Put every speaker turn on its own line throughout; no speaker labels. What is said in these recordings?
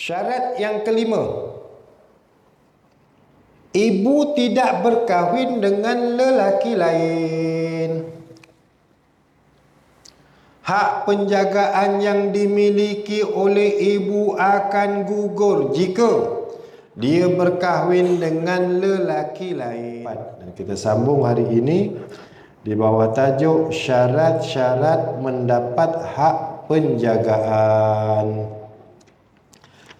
Syarat yang kelima, ibu tidak berkahwin dengan lelaki lain. Hak penjagaan yang dimiliki oleh ibu akan gugur jika dia berkahwin dengan lelaki lain. Dan kita sambung hari ini di bawah tajuk syarat-syarat mendapat hak penjagaan.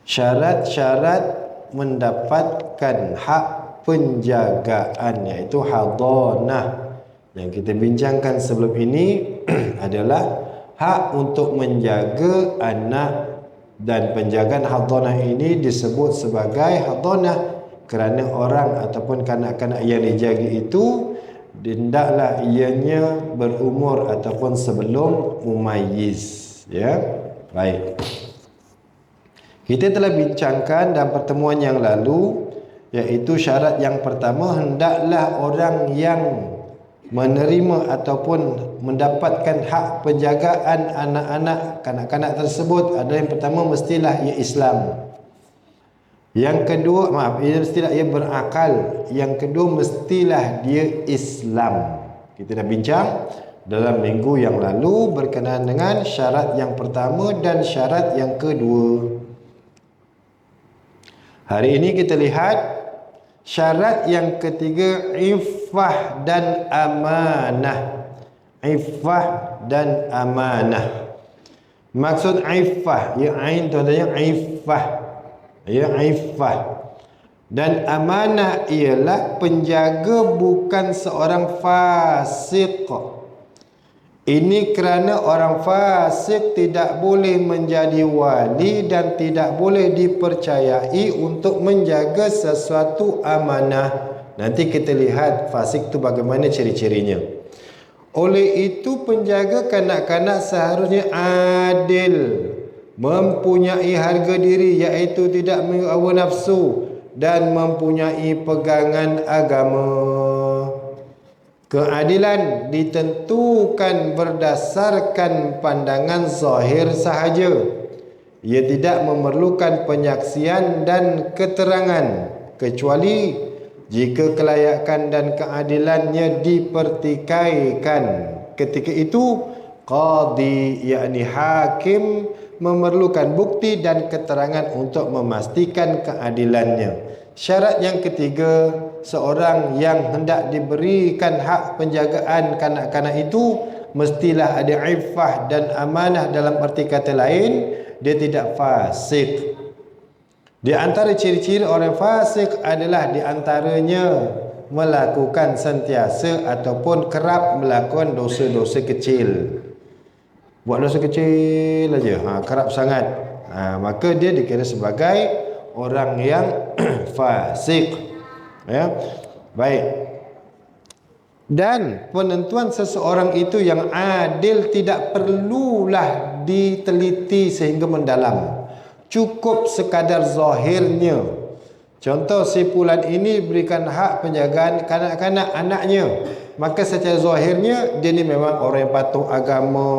Syarat-syarat mendapatkan hak penjagaan, iaitu hadanah. Yang kita bincangkan sebelum ini adalah hak untuk menjaga anak, dan penjagaan hadanah ini disebut sebagai hadanah kerana orang ataupun kanak-kanak yang dijaga itu hendaklah ianya berumur ataupun sebelum mumayyiz. Ya, baik. Kita telah bincangkan dalam pertemuan yang lalu, iaitu syarat yang pertama, hendaklah orang yang menerima ataupun mendapatkan hak penjagaan anak-anak, kanak-kanak tersebut adalah yang pertama, mestilah ia Islam. Yang kedua, mestilah ia berakal. Yang kedua, mestilah dia Islam. Kita dah bincang dalam minggu yang lalu berkenaan dengan syarat yang pertama dan syarat yang kedua. Hari ini kita lihat syarat yang ketiga, iffah dan amanah. Iffah dan amanah. Maksud iffah, ya ain tu adanya iffah. Ya, iffah. Dan amanah ialah penjaga bukan seorang fasik. Ini kerana orang fasik tidak boleh menjadi wali dan tidak boleh dipercayai untuk menjaga sesuatu amanah. Nanti kita lihat fasik itu bagaimana ciri-cirinya. Oleh itu penjaga kanak-kanak seharusnya adil, mempunyai harga diri, iaitu tidak menghawa nafsu, dan mempunyai pegangan agama. Keadilan ditentukan berdasarkan pandangan zahir sahaja. Ia tidak memerlukan penyaksian dan keterangan, kecuali jika kelayakan dan keadilannya dipertikaikan. Ketika itu qadi, yakni hakim, memerlukan bukti dan keterangan untuk memastikan keadilannya. Syarat yang ketiga, seorang yang hendak diberikan hak penjagaan kanak-kanak itu mestilah ada iffah dan amanah. Dalam arti kata lain, dia tidak fasik. Di antara ciri-ciri orang fasik adalah di antaranya melakukan sentiasa ataupun kerap melakukan dosa-dosa kecil. Buat dosa kecil aja, kerap sangat. Maka dia dikira sebagai orang yang fasik. Ya, baik. Dan penentuan seseorang itu yang adil tidak perlulah diteliti sehingga mendalam. Cukup sekadar zahirnya. Contoh, si fulan ini berikan hak penjagaan kanak-kanak anaknya, maka secara zahirnya dia ni memang orang yang patuh agama,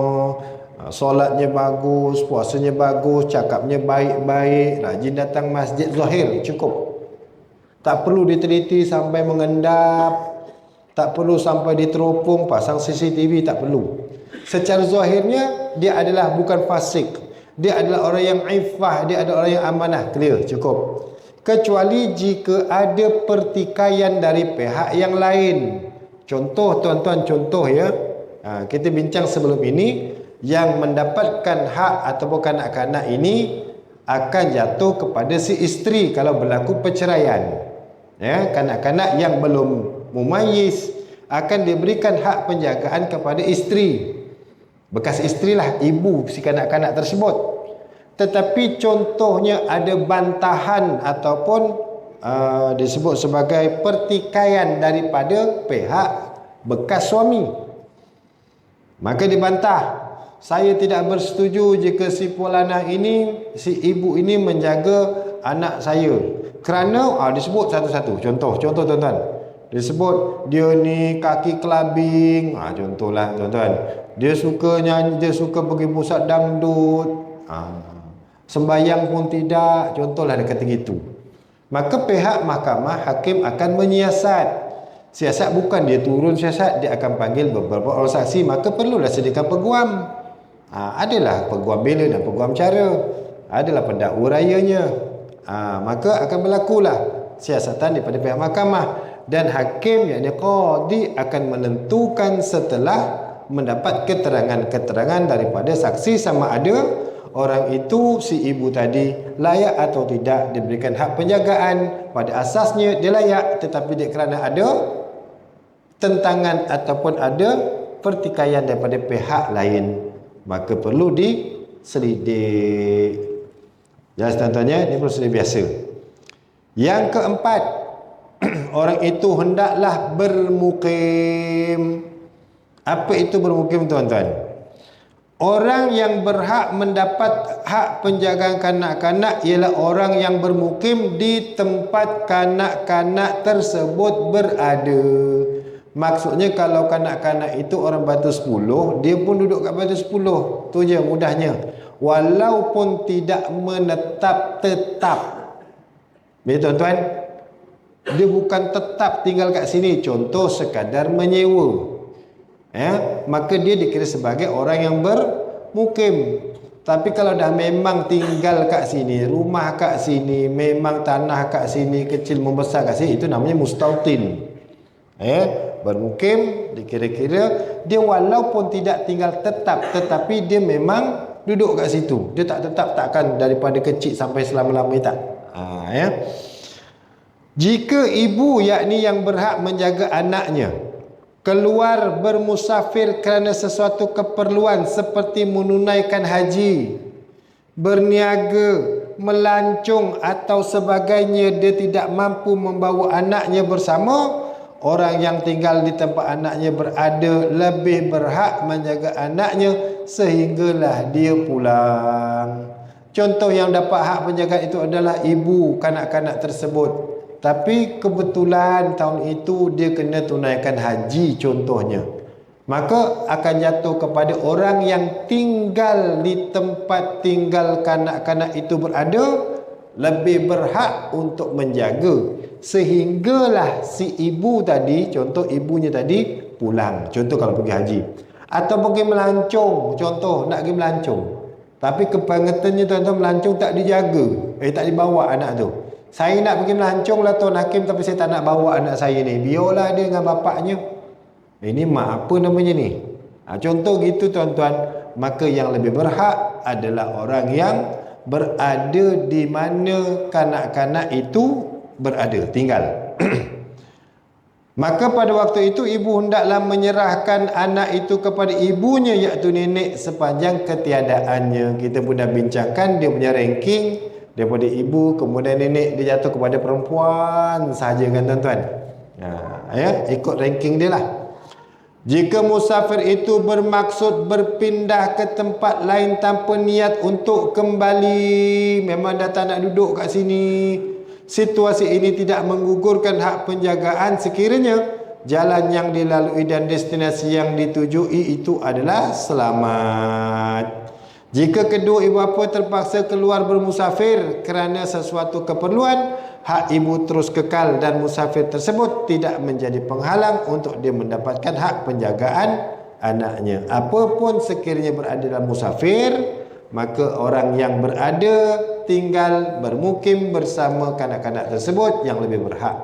solatnya bagus, puasanya bagus, cakapnya baik-baik, rajin datang masjid, zahir cukup. Tak perlu diteliti sampai mengendap, tak perlu sampai diteropong, pasang CCTV, tak perlu. Secara zahirnya dia adalah bukan fasik, dia adalah orang yang iffah, dia adalah orang yang amanah, clear, cukup. Kecuali jika ada pertikaian dari pihak yang lain. Contoh tuan-tuan, contoh ya, kita bincang sebelum ini, yang mendapatkan hak ataupun kanak-kanak ini akan jatuh kepada si isteri kalau berlaku perceraian. Ya, kanak-kanak yang belum mumayyiz akan diberikan hak penjagaan kepada isteri. Bekas isterilah ibu si kanak-kanak tersebut. Tetapi contohnya ada bantahan ataupun disebut sebagai pertikaian daripada pihak bekas suami, maka dibantah. Saya tidak bersetuju jika si fulanah ini, si ibu ini menjaga anak saya. Kerana disebut satu-satu. Contoh tuan-tuan. Disebut dia ni kaki kelabing. Contohlah tuan-tuan. Dia suka nyanyi, dia suka pergi pusat dangdut. sembahyang pun tidak, contohlah dia kata gitu. Maka pihak mahkamah, hakim akan menyiasat. Siasat bukan dia turun siasat, dia akan panggil beberapa orang saksi, maka perlulah sediakan peguam. Adalah peguam bela dan peguam cara, adalah pendakwa rayanya. Maka akan berlakulah siasatan daripada pihak mahkamah, dan hakim yakni qadi akan menentukan setelah mendapat keterangan-keterangan daripada saksi sama ada orang itu, si ibu tadi, layak atau tidak diberikan hak penjagaan. Pada asasnya dia layak, tetapi dia kerana ada tentangan ataupun ada pertikaian daripada pihak lain, maka perlu diselidik. Jelas tuan-tuannya, ini prosedur biasa. Yang keempat, orang itu hendaklah bermukim. Apa itu bermukim, tuan-tuan? Orang yang berhak mendapat hak penjagaan kanak-kanak ialah orang yang bermukim di tempat kanak-kanak tersebut berada. Maksudnya kalau kanak-kanak itu orang Batu 10, dia pun duduk kat Batu 10. Tu je mudahnya. Walaupun tidak menetap tetap. Bila tuan-tuan, dia bukan tetap tinggal kat sini, contoh sekadar menyewa. Maka dia dikira sebagai orang yang bermukim. Tapi kalau dah memang tinggal kat sini, rumah kat sini, memang tanah kat sini, kecil membesar kat sini, itu namanya mustautin. Bermukim, dikira-kira dia walaupun tidak tinggal tetap, tetapi dia memang duduk kat situ. Dia tak tetap, takkan daripada kecil sampai selama-lamanya, tak. Jika ibu yakni yang berhak menjaga anaknya keluar bermusafir kerana sesuatu keperluan seperti menunaikan haji, berniaga, melancong atau sebagainya, dia tidak mampu membawa anaknya bersama, orang yang tinggal di tempat anaknya berada lebih berhak menjaga anaknya sehinggalah dia pulang. Contoh yang dapat hak penjagaan itu adalah ibu kanak-kanak tersebut. Tapi kebetulan tahun itu dia kena tunaikan haji contohnya. Maka akan jatuh kepada orang yang tinggal di tempat tinggal kanak-kanak itu berada lebih berhak untuk menjaga sehinggalah si ibu tadi, contoh ibunya tadi pulang, contoh kalau pergi haji atau pergi melancong, contoh nak pergi melancong, tapi kebangetannya tuan-tuan melancong tak dijaga, tak dibawa anak tu. Saya nak pergi melancong lah tuan hakim, tapi saya tak nak bawa anak saya ni, biarlah dia dengan bapaknya. Ini mak apa namanya ni? Contoh gitu tuan-tuan. Maka yang lebih berhak adalah orang yang berada di mana kanak-kanak itu berada, tinggal. Maka pada waktu itu ibu hendaklah menyerahkan anak itu kepada ibunya, iaitu nenek, sepanjang ketiadaannya. Kita pun dah bincangkan dia punya ranking daripada ibu, kemudian nenek dia jatuh kepada perempuan sahaja kan tuan-tuan. Ikut ranking dia lah. Jika musafir itu bermaksud berpindah ke tempat lain tanpa niat untuk kembali, memang dah tak nak duduk kat sini, situasi ini tidak menggugurkan hak penjagaan sekiranya jalan yang dilalui dan destinasi yang ditujui itu adalah selamat. Jika kedua ibu bapa terpaksa keluar bermusafir kerana sesuatu keperluan, hak ibu terus kekal dan musafir tersebut tidak menjadi penghalang untuk dia mendapatkan hak penjagaan anaknya. Apapun sekiranya berada dalam musafir, maka orang yang berada tinggal bermukim bersama kanak-kanak tersebut yang lebih berhak.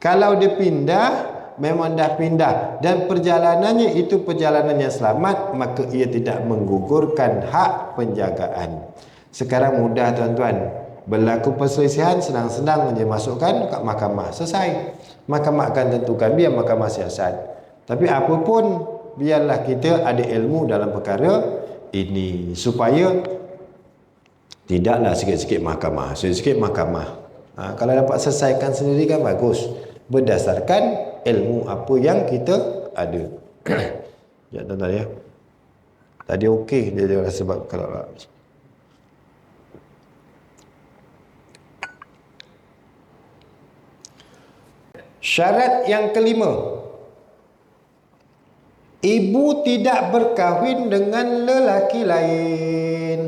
Kalau dia pindah, memang dah pindah dan perjalanannya itu perjalanan yang selamat, maka ia tidak menggugurkan hak penjagaan. Sekarang mudah tuan-tuan, berlaku perselisihan senang-senang je masukkan kat mahkamah, selesai. Mahkamah akan tentukan, biar mahkamah siasat. Tapi apapun, biarlah kita ada ilmu dalam perkara ini supaya tidaklah sikit-sikit mahkamah, sikit-sikit mahkamah. Kalau dapat selesaikan sendiri kan bagus, berdasarkan ilmu apa yang kita ada. Ya tuan-tuan ya. Tadi okey dia rasa sebab kalau syarat yang kelima, ibu tidak berkahwin dengan lelaki lain.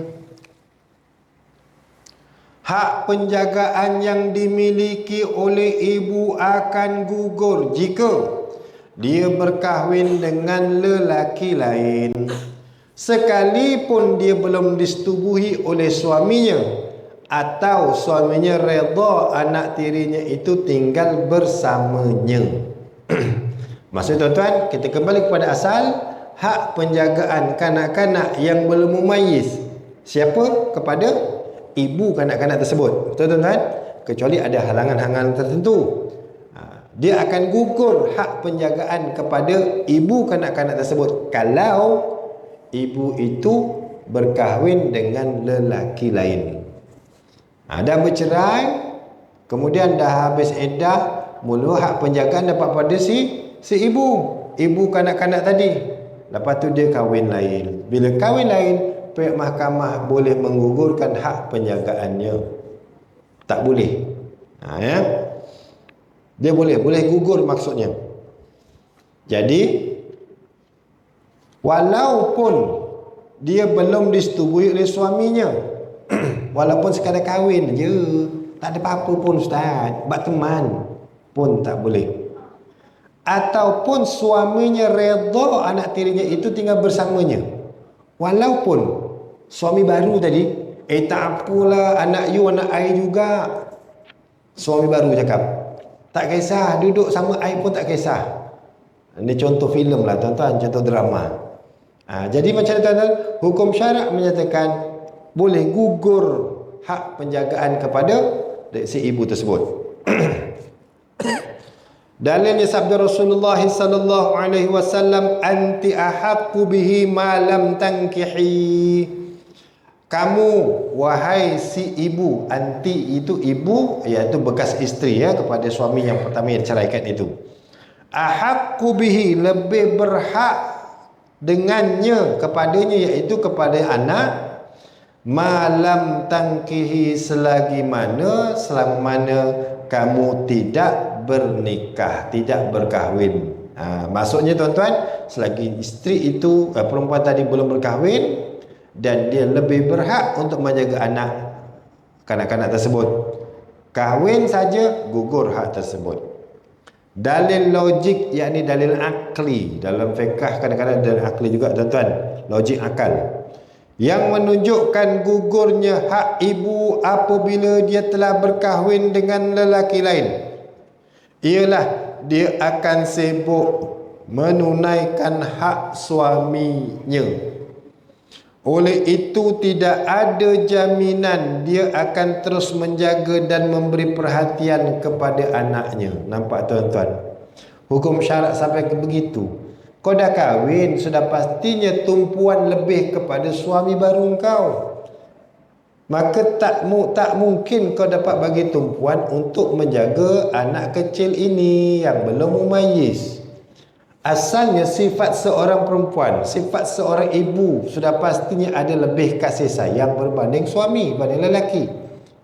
hak penjagaan yang dimiliki oleh ibu akan gugur jika dia berkahwin dengan lelaki lain, sekalipun dia belum disetubuhi oleh suaminya atau suaminya redha anak tirinya itu tinggal bersamanya. Maksud tuan-tuan, kita kembali kepada asal hak penjagaan kanak-kanak yang belum mumayyiz. Siapa? Kepada ibu kanak-kanak tersebut. Betul tuan-tuan? Kecuali ada halangan-halangan tertentu. Dia akan gugur hak penjagaan kepada ibu kanak-kanak tersebut kalau ibu itu berkahwin dengan lelaki lain. Dah bercerai, kemudian dah habis iddah, mula hak penjagaan dapat pada si ibu kanak-kanak tadi. Lepas tu dia kahwin lain. Bila kahwin lain, pihak mahkamah boleh menggugurkan hak penjagaannya. Tak boleh. Ya. Dia boleh gugur maksudnya. Jadi walaupun dia belum disetubui oleh suaminya, walaupun sekadar kahwin je, tak ada apa-apa pun ustaz, bak teman pun tak boleh. Ataupun suaminya redha anak tirinya itu tinggal bersamanya, walaupun suami baru tadi, tak apalah, anak you anak I juga. Suami baru cakap, tak kisah, duduk sama I pun tak kisah. Ini contoh filem lah tuan-tuan, contoh drama. Jadi macam tuan-tuan, hukum syarak menyatakan boleh gugur hak penjagaan kepada si ibu tersebut. Dalilnya sabda Rasulullah sallallahu alaihi wasallam, anti ahaqqu bihi ma lam tankihi. Kamu wahai si ibu, anti itu ibu, iaitu bekas isteri ya kepada suami yang pertama yang diceraikan itu. Ahaqqu bihi, lebih berhak dengannya kepadanya, iaitu kepada anak, malam tangkihi, selagi mana selama mana kamu tidak bernikah, tidak berkahwin. Maksudnya tuan-tuan, selagi isteri itu perempuan tadi belum berkahwin dan dia lebih berhak untuk menjaga anak kanak-kanak tersebut. Kahwin saja gugur hak tersebut. Dalil logik, yakni dalil akli. Dalam fiqh kadang-kadang dalil akli juga tuan-tuan, logik akal, yang menunjukkan gugurnya hak ibu apabila dia telah berkahwin dengan lelaki lain ialah dia akan sibuk menunaikan hak suaminya. Oleh itu tidak ada jaminan dia akan terus menjaga dan memberi perhatian kepada anaknya. Nampak tuan-tuan? Hukum syarak sampai ke begitu. Kau dah kahwin, sudah pastinya tumpuan lebih kepada suami baru kau. Maka tak mungkin kau dapat bagi tumpuan untuk menjaga anak kecil ini yang belum mumayyiz. Asalnya sifat seorang perempuan, sifat seorang ibu sudah pastinya ada lebih kasih sayang berbanding suami, berbanding lelaki.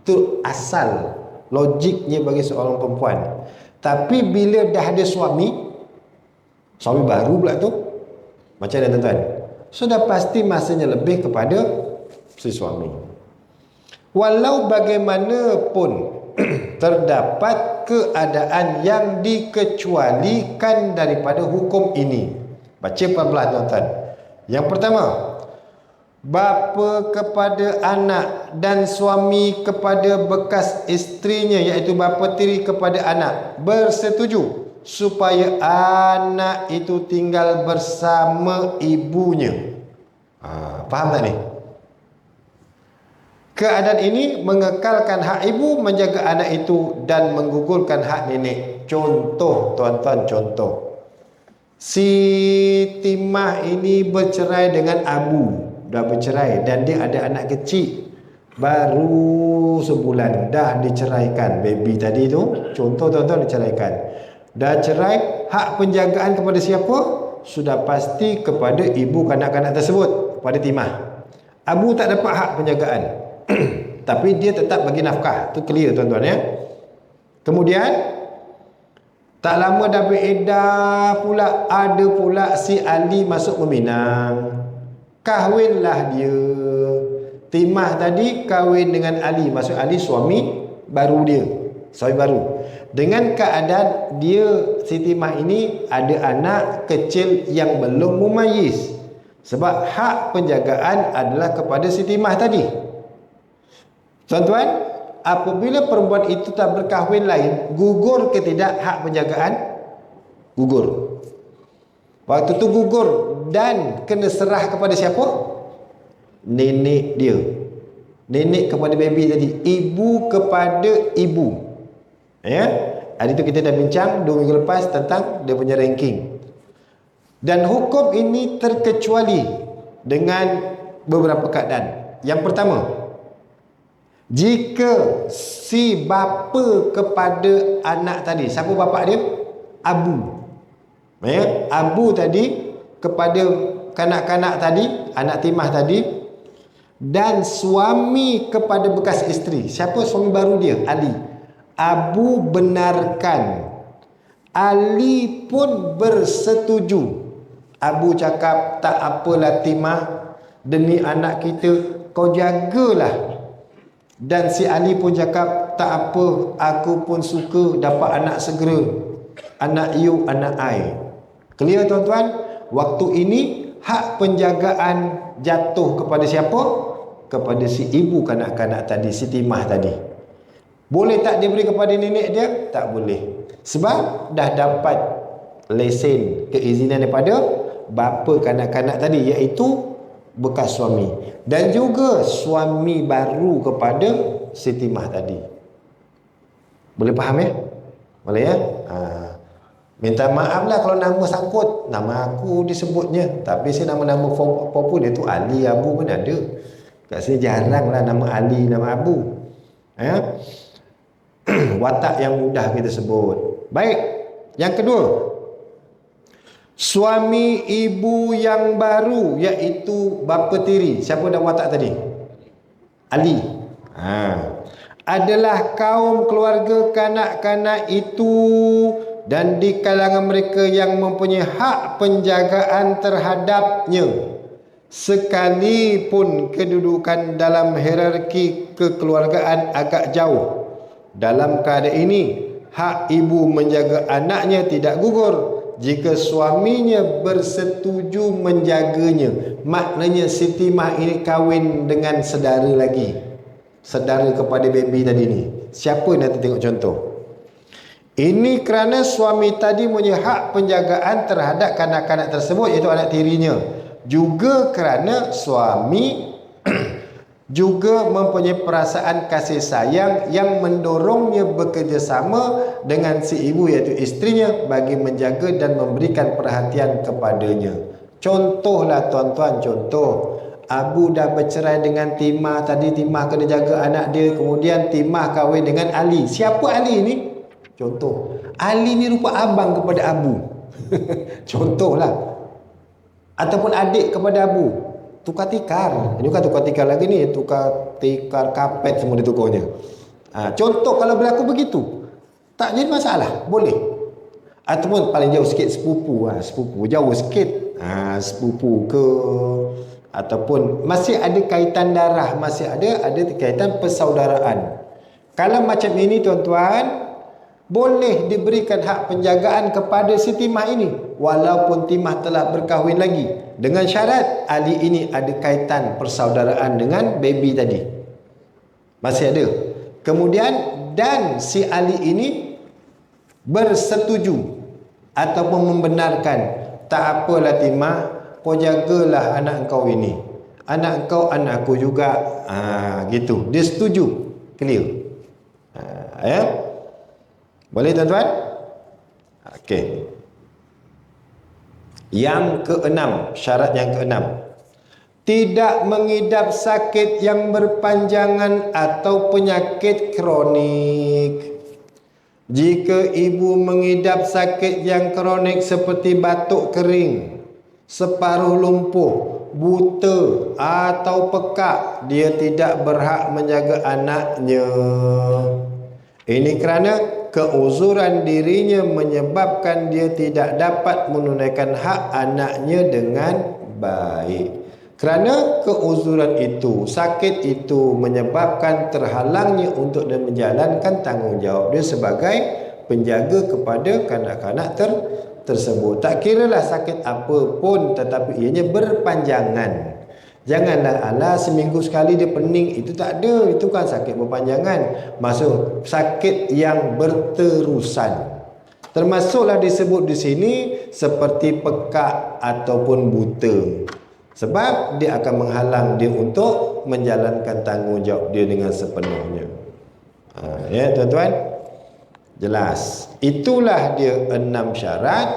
Itu asal logiknya bagi seorang perempuan. Tapi bila dah ada suami baru pula tu, macam mana tuan-tuan? Sudah pasti masanya lebih kepada si suami. Walau bagaimanapun terdapat keadaan yang dikecualikan daripada hukum ini. Baca pelan-pelan tuan-tuan. Yang pertama, bapa kepada anak dan suami kepada bekas isterinya, iaitu bapa tiri kepada anak, bersetuju supaya anak itu tinggal bersama ibunya. Faham tak ni? Keadaan ini mengekalkan hak ibu menjaga anak itu dan menggugurkan hak nenek. Contoh tuan-tuan, contoh. Si Timah ini bercerai dengan Abu. Dah bercerai dan dia ada anak kecil. Baru sebulan dah diceraikan. Baby tadi tu, contoh tuan-tuan, diceraikan. Dah cerai, hak penjagaan kepada siapa? Sudah pasti kepada ibu kanak-kanak tersebut, kepada Timah. Abu tak dapat hak penjagaan. Tapi dia tetap bagi nafkah. Itu clear tuan-tuan ya. Kemudian tak lama dah beredar pula, ada pula si Ali masuk meminang. Kahwinlah dia. Timah tadi kahwin dengan Ali, maksud Ali suami baru dia, suami baru. Dengan keadaan dia, si Timah ini ada anak kecil yang belum mumayyiz. Sebab hak penjagaan adalah kepada si Timah tadi. Tuan-tuan, apabila perempuan itu tak berkahwin lain, gugur ke tidak hak penjagaan? Gugur. Waktu tu gugur dan kena serah kepada siapa? Nenek dia. Nenek kepada baby tadi, ibu kepada ibu. Ya. Hari tu kita dah bincang 2 minggu lepas tentang dia punya ranking. Dan hukum ini terkecuali dengan beberapa keadaan. Yang pertama, jika si bapa kepada anak tadi, siapa bapa dia? Abu. Ya, Abu tadi kepada kanak-kanak tadi, anak Timah tadi, dan suami kepada bekas isteri. Siapa suami baru dia? Ali. Abu benarkan, Ali pun bersetuju. Abu cakap, tak apalah Timah, demi anak kita kau jagalah. Dan si Ali pun cakap, tak apa, aku pun suka dapat anak segera. Anak you, anak I. Clear tuan-tuan? Waktu ini hak penjagaan jatuh kepada siapa? Kepada si ibu kanak-kanak tadi, si Timah tadi. Boleh tak dia beri kepada nenek dia? Tak boleh. Sebab dah dapat lesen, keizinan daripada bapa kanak-kanak tadi, iaitu bekas suami. Dan juga suami baru kepada si Timah tadi. Boleh faham ya? Boleh ya? Minta maaf lah kalau nama sangkut. Nama aku disebutnya, tapi saya nama-nama popular tu Ali, Abu pun ada. Kat sini jarang lah nama Ali, nama Abu. Ya? Watak yang mudah kita sebut. Baik. Yang kedua, suami ibu yang baru, iaitu bapa tiri. Siapa dah watak tadi? Ali. Adalah kaum keluarga kanak-kanak itu, dan di kalangan mereka yang mempunyai hak penjagaan terhadapnya, sekalipun kedudukan dalam hierarki kekeluargaan agak jauh. Dalam keadaan ini, hak ibu menjaga anaknya tidak gugur jika suaminya bersetuju menjaganya. Maknanya si Timah ini kahwin dengan saudara lagi, saudara kepada baby tadi ni. Siapa nanti tengok contoh. Ini kerana suami tadi punya hak penjagaan terhadap kanak-kanak tersebut, iaitu anak tirinya. Juga kerana suami juga mempunyai perasaan kasih sayang yang mendorongnya bekerjasama dengan si ibu, iaitu isterinya, bagi menjaga dan memberikan perhatian kepadanya. Contohlah tuan-tuan, contoh. Abu dah bercerai dengan Timah tadi, Timah kena jaga anak dia. Kemudian Timah kahwin dengan Ali. Siapa Ali ni? Contoh, Ali ni rupa abang kepada Abu. Contohlah. Ataupun adik kepada Abu. Tukar tikar. Ini bukan tukar tikar lagi ni, tukar tikar kapet semua ditukarnya. Contoh kalau berlaku begitu, tak jadi masalah, boleh. Ataupun paling jauh sikit sepupu, sepupu jauh sikit, sepupu ke, ataupun masih ada kaitan darah, masih ada kaitan persaudaraan. Kalau macam ini tuan-tuan, boleh diberikan hak penjagaan kepada si Timah ini, walaupun Timah telah berkahwin lagi, dengan syarat Ali ini ada kaitan persaudaraan dengan baby tadi, masih ada. Kemudian dan si Ali ini bersetuju ataupun membenarkan, tak apalah Timah, kau jagalah anak kau ini, anak kau anak aku juga, gitu. Dia setuju. Clear? Ya. Boleh tuan-tuan? Okey. Yang keenam, syarat yang keenam, tidak mengidap sakit yang berpanjangan atau penyakit kronik. Jika ibu mengidap sakit yang kronik seperti batuk kering, separuh lumpuh, buta atau pekak, dia tidak berhak menjaga anaknya. Ini kerana keuzuran dirinya menyebabkan dia tidak dapat menunaikan hak anaknya dengan baik. Kerana keuzuran itu, sakit itu menyebabkan terhalangnya untuk dia menjalankan tanggungjawab dia sebagai penjaga kepada kanak-kanak tersebut. Tak kiralah sakit apa pun, tetapi ianya berpanjangan. Janganlah ala seminggu sekali dia pening, itu tak ada, itu kan sakit berpanjangan. Maksud sakit yang berterusan. Termasuklah disebut di sini seperti pekak ataupun buta. Sebab dia akan menghalang dia untuk menjalankan tanggungjawab dia dengan sepenuhnya. Ya tuan-tuan, jelas. Itulah dia 6 syarat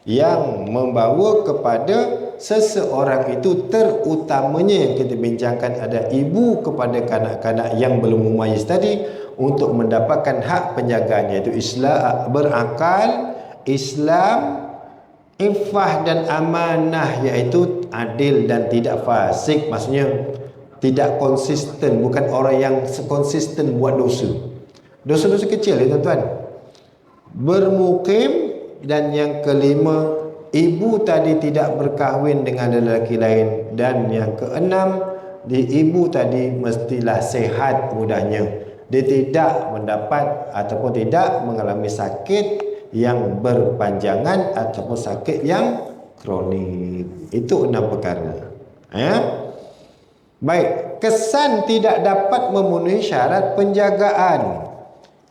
yang membawa kepada seseorang itu, terutamanya yang kita bincangkan ada ibu kepada kanak-kanak yang belum mumayyiz tadi, untuk mendapatkan hak penjagaan, iaitu Islam, berakal, Islam, ifah dan amanah, iaitu adil dan tidak fasik. Maksudnya tidak konsisten, bukan orang yang konsisten buat dosa. Dosa-dosa kecil ya tuan-tuan. Bermukim, dan yang kelima, ibu tadi tidak berkahwin dengan lelaki lain, dan yang keenam, ibu tadi mestilah sehat mudahnya. Dia tidak mendapat ataupun tidak mengalami sakit yang berpanjangan ataupun sakit yang kronik. Itu 6 perkara. Baik, kesan tidak dapat memenuhi syarat penjagaan.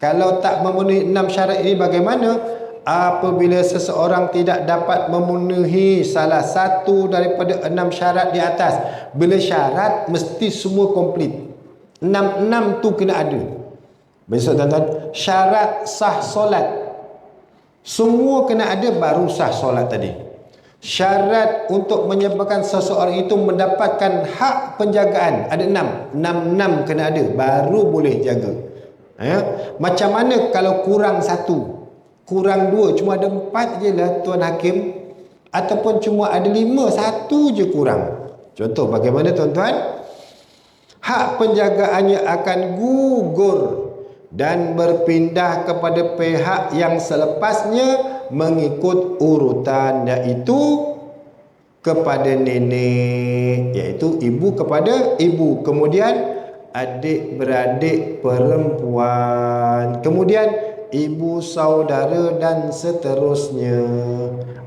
Kalau tak memenuhi 6 syarat ini bagaimana? Apabila seseorang tidak dapat memenuhi salah satu daripada 6 syarat di atas. Bila syarat mesti semua komplit. 6 tu kena ada. Besok tuan-tuan, syarat sah solat semua kena ada baru sah solat tadi. Syarat untuk menyebabkan seseorang itu mendapatkan hak penjagaan ada 6. 6 kena ada baru boleh jaga. Macam mana kalau kurang 1, kurang 2, cuma ada 4 je lah tuan hakim, ataupun cuma ada 5, 1 je kurang. Contoh bagaimana tuan-tuan? Hak penjagaannya akan gugur dan berpindah kepada pihak yang selepasnya mengikut urutan, iaitu kepada nenek, iaitu ibu kepada ibu, kemudian adik-beradik perempuan, kemudian ibu saudara dan seterusnya.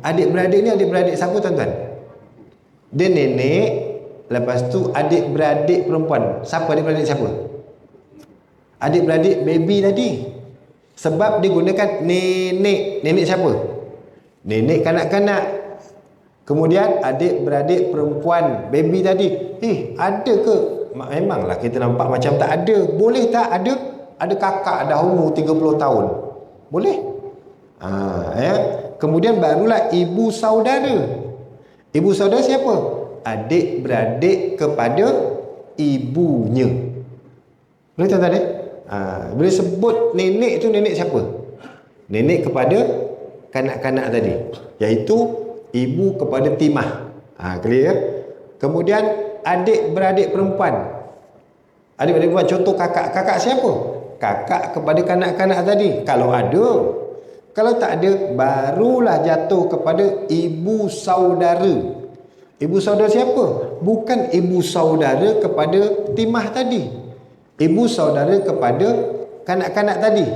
Adik-beradik ni adik-beradik siapa tuan-tuan? Dia nenek, lepas tu adik-beradik perempuan. Siapa adik-beradik siapa? Adik-beradik baby tadi. Sebab dia gunakan nenek. Nenek siapa? Nenek kanak-kanak. Kemudian adik-beradik perempuan baby tadi. Ada ke? Memanglah kita nampak macam tak ada. Boleh tak ada? Ada kakak dah umur 30 tahun. Boleh? Kemudian barulah ibu saudara. Ibu saudara siapa? Adik-beradik kepada ibunya. Boleh tuan-tuan boleh sebut nenek tu nenek siapa? Nenek kepada kanak-kanak tadi, iaitu ibu kepada timah. Clear? Kemudian adik-beradik perempuan. Adik-beradik perempuan contoh kakak. Kakak siapa? Kakak kepada kanak-kanak tadi. Kalau ada. Kalau tak ada, barulah jatuh kepada ibu saudara. Ibu saudara siapa? Bukan ibu saudara kepada timah tadi. Ibu saudara kepada kanak-kanak tadi,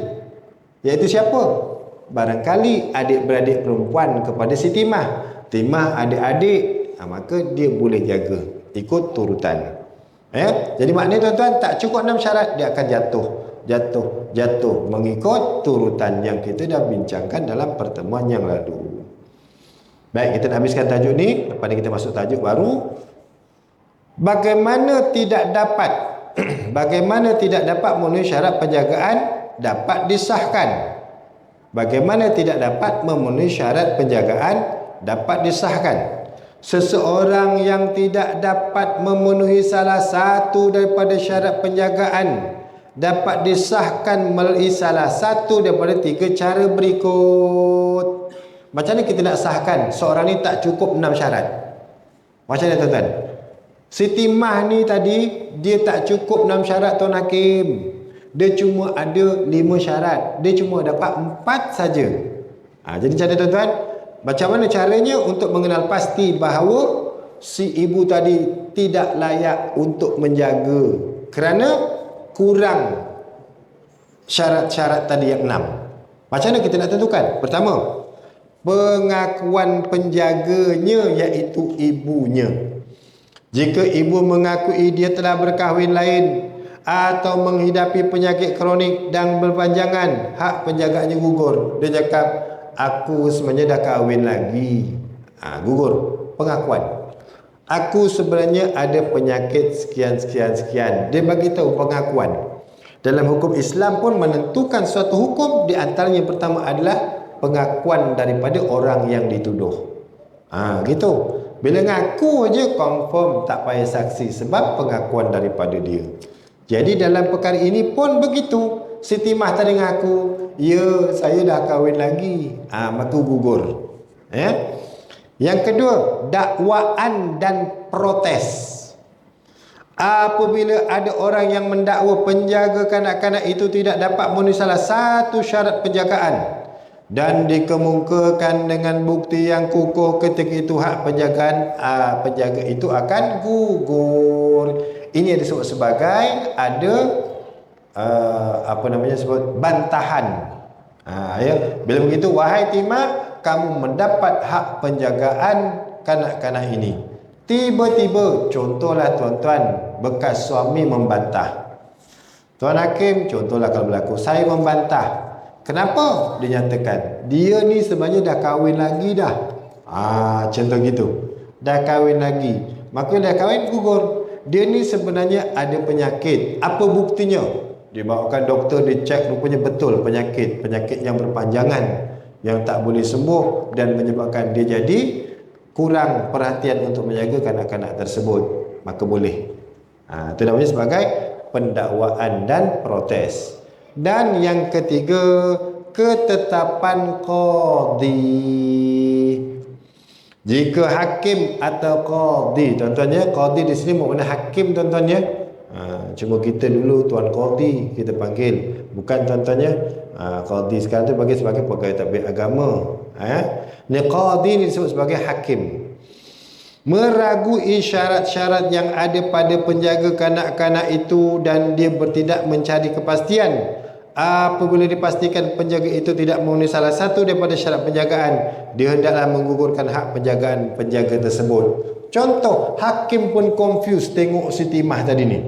iaitu siapa? Barangkali adik-beradik perempuan kepada si timah. Timah adik-adik, maka dia boleh jaga ikut turutan. Jadi maknanya tuan-tuan, tak cukup 6 syarat, dia akan jatuh mengikut turutan yang kita dah bincangkan dalam pertemuan yang lalu. Baik, kita nak habiskan tajuk ni, lepas ni kita masuk tajuk baru. Bagaimana tidak dapat memenuhi syarat penjagaan dapat disahkan. Bagaimana tidak dapat memenuhi syarat penjagaan dapat disahkan. Seseorang yang tidak dapat memenuhi salah satu daripada syarat penjagaan dapat disahkan melalui salah satu daripada 3 cara berikut. Macam mana kita nak sahkan seorang ni tak cukup 6 syarat? Macam mana tuan-tuan? Siti Mah ni tadi, dia tak cukup 6 syarat tuan hakim. Dia cuma ada 5 syarat. Dia cuma dapat 4 saja. Jadi macam mana tuan-tuan? Macam mana caranya untuk mengenal pasti bahawa si ibu tadi tidak layak untuk menjaga kerana kurang syarat-syarat tadi yang 6. Macam mana kita nak tentukan? Pertama, pengakuan penjaganya iaitu ibunya. Jika ibu mengakui dia telah berkahwin lain atau menghidapi penyakit kronik dan berpanjangan, hak penjagaannya gugur. Dia cakap, aku sebenarnya dah kahwin lagi. Gugur pengakuan. Aku sebenarnya ada penyakit sekian. Dia bagi tahu pengakuan. Dalam hukum Islam pun menentukan suatu hukum, di antaranya pertama adalah pengakuan daripada orang yang dituduh. Gitu. Bila ngaku aja confirm, tak payah saksi sebab pengakuan daripada dia. Jadi dalam perkara ini pun begitu. Siti Mah tadi ngaku, ya saya dah kahwin lagi. Maka gugur. Yang kedua, dakwaan dan protes. Apabila ada orang yang mendakwa penjaga kanak-kanak itu tidak dapat memenuhi salah satu syarat penjagaan dan dikemukakan dengan bukti yang kukuh, ketika itu hak penjagaan penjaga itu akan gugur. Ini yang disebut sebagai ada sebut bantahan. Bila begitu, wahai Timah, kamu mendapat hak penjagaan kanak-kanak ini. Tiba-tiba, contohlah tuan-tuan, bekas suami membantah. Tuan Hakim, contohlah kalau berlaku, saya membantah. Kenapa? Dia nyatakan, dia ni sebenarnya dah kahwin lagi dah. Contoh gitu. Dah kahwin lagi. Maka dah kahwin, gugur. Dia ni sebenarnya ada penyakit. Apa buktinya? Dia bawakan doktor, dia cek, rupanya betul penyakit yang berpanjangan, yang tak boleh sembuh dan menyebabkan dia jadi kurang perhatian untuk menjaga kanak-kanak tersebut. Maka boleh. Itu namanya sebagai pendakwaan dan protes. Dan yang ketiga, ketetapan qadhi. Jika hakim atau qadhi, tuan-tuannya, qadhi di sini makna hakim, tuan-tuannya. Cuma kita dulu tuan qadhi kita panggil, bukan tuan-tuannya. Qadhi sekarang tu bagi sebagai pegawai tadbir agama. Ni qadhi ni disebut sebagai hakim. Meragui syarat-syarat yang ada pada penjaga kanak-kanak itu dan dia bertindak mencari kepastian. Apabila dipastikan penjaga itu tidak memenuhi salah satu daripada syarat penjagaan, dia hendaklah menggugurkan hak penjagaan penjaga tersebut. Contoh, hakim pun confused tengok Siti Mah tadi ni.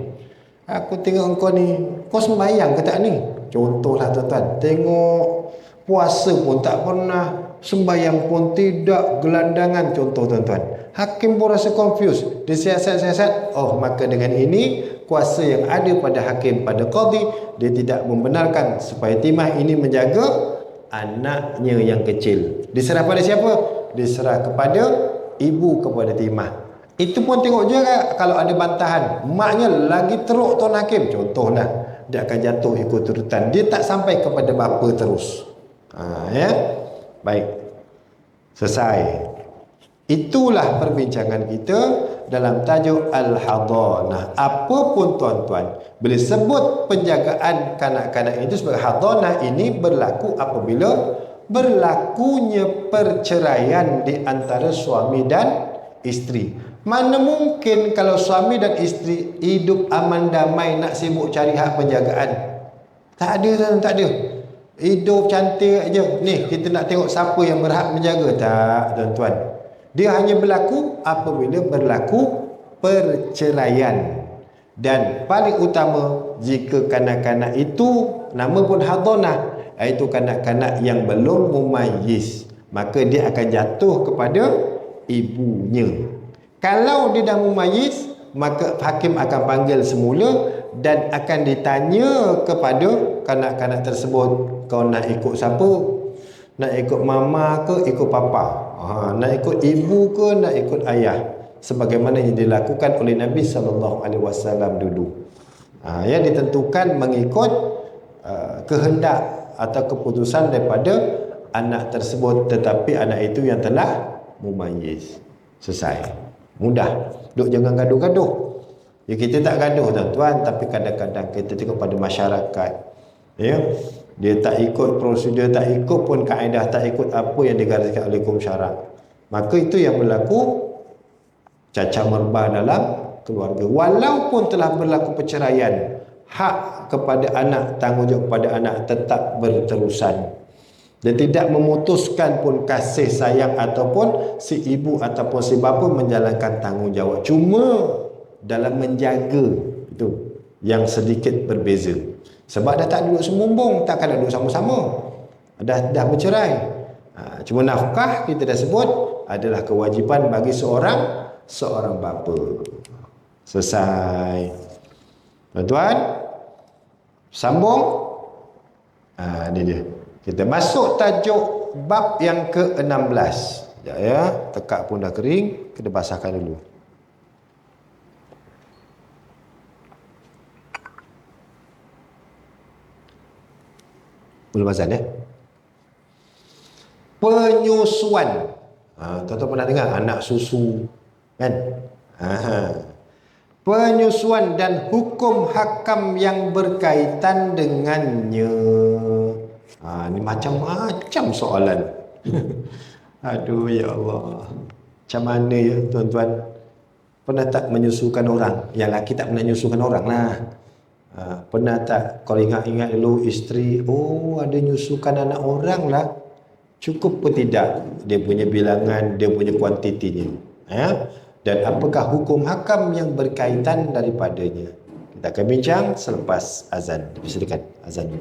Aku tengok engkau ni, kau sembahyang ke tak ni? Contohlah tuan-tuan, tengok puasa pun tak pernah, sembahyang pun tidak, gelandangan, contoh tuan-tuan. Hakim pun rasa confused, dia siasat-siasat. Maka dengan ini kuasa yang ada pada hakim, pada qadhi, dia tidak membenarkan supaya Timah ini menjaga anaknya yang kecil. Diserah pada siapa? Diserah kepada ibu kepada Timah. Itu pun tengok je kalau ada bantahan, maknya lagi teruk tuan hakim, contohlah, dia akan jatuh ikut turutan. Dia tak sampai kepada bapa terus. Baik. Selesai. Itulah perbincangan kita dalam tajuk Al-Hadanah. Apapun tuan-tuan, bila sebut penjagaan kanak-kanak itu sebagai hadanah, ini berlaku apabila berlakunya perceraian di antara suami dan isteri. Mana mungkin kalau suami dan isteri hidup aman damai nak sibuk cari hak penjagaan? Tak ada, tak ada. Hidup cantik aja. Ni kita nak tengok siapa yang berhak menjaga. Tak, tuan-tuan. Dia hanya berlaku apabila berlaku perceraian. Dan paling utama, jika kanak-kanak itu nama pun hadanah, iaitu kanak-kanak yang belum mumayyiz, maka dia akan jatuh kepada ibunya. Kalau dia dah mumayyiz, maka hakim akan panggil semula dan akan ditanya kepada kanak-kanak tersebut, kau nak ikut siapa? Nak ikut mama ke ikut papa? Nak ikut ibu ke nak ikut ayah? Sebagaimana yang dilakukan oleh Nabi SAW dulu. Yang ditentukan mengikut kehendak atau keputusan daripada anak tersebut, tetapi anak itu yang telah mumayyiz. Selesai. Mudah. Duk jangan gaduh-gaduh. Ya, kita tak gaduh tuan-tuan, tapi kadang-kadang kita tengok pada masyarakat, ya, dia tak ikut prosedur, tak ikut pun kaedah, tak ikut apa yang digariskan oleh hukum syarak. Maka itu yang berlaku cacah merbah dalam keluarga. Walaupun telah berlaku perceraian, hak kepada anak, tanggungjawab kepada anak tetap berterusan. Dia tidak memutuskan pun kasih sayang ataupun si ibu ataupun si bapa menjalankan tanggungjawab. Cuma dalam menjaga itu yang sedikit berbeza. Sebab dah tak duduk semumbung, takkan nak duduk sama-sama. Dah bercerai. Cuma nafkah kita dah sebut adalah kewajipan bagi seorang bapa. Selesai. Tuan-tuan, sambung. Ini dia. Kita masuk tajuk bab yang ke-16. Sekejap ya, tekak pun dah kering, kita basahkan dulu. Belum azan ya? Penyusuan. Tuan-tuan pernah dengar anak susu kan? Penyusuan dan hukum hakam yang berkaitan dengannya. Ini macam-macam soalan. Aduh ya Allah. Macam mana ya tuan-tuan? Pernah tak menyusukan orang? Yang lelaki tak pernah menyusukan orang lah. Pernah tak kalau ingat-ingat dulu isteri, ada nyusukan anak orang lah. Cukup pun tidak dia punya bilangan, dia punya kuantitinya. Dan apakah hukum hakam yang berkaitan daripadanya? Kita akan bincang selepas azan. Silakan azan.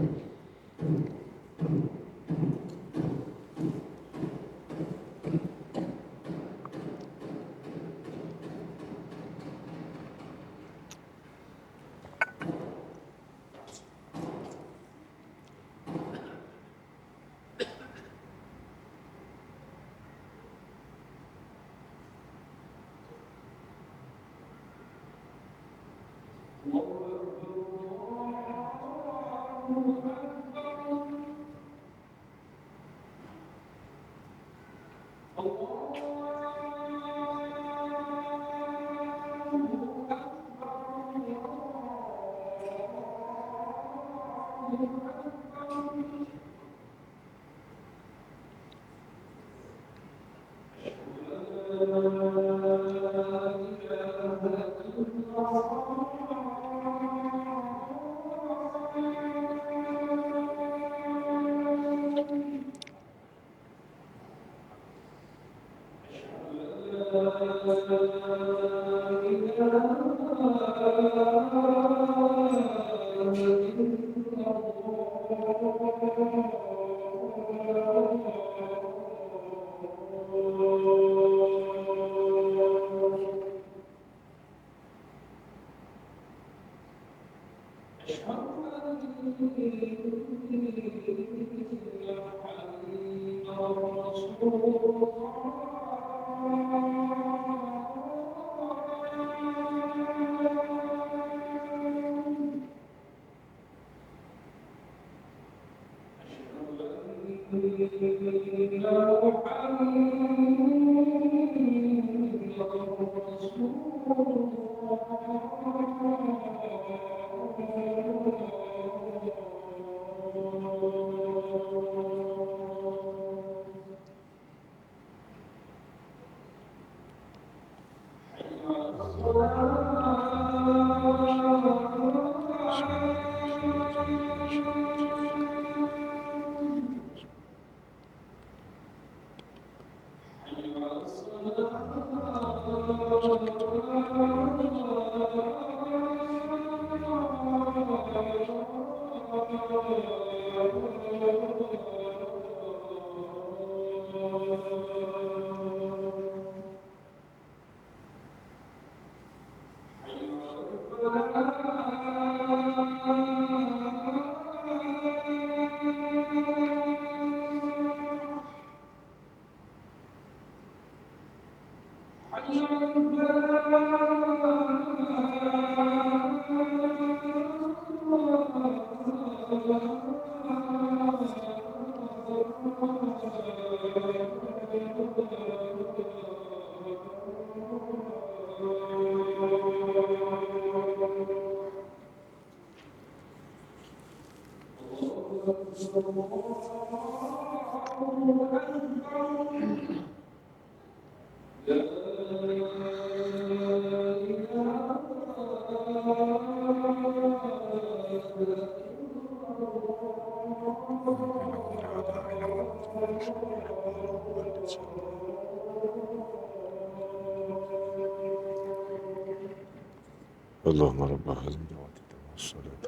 Allahumma rabb hadhihi da'wati wassalatu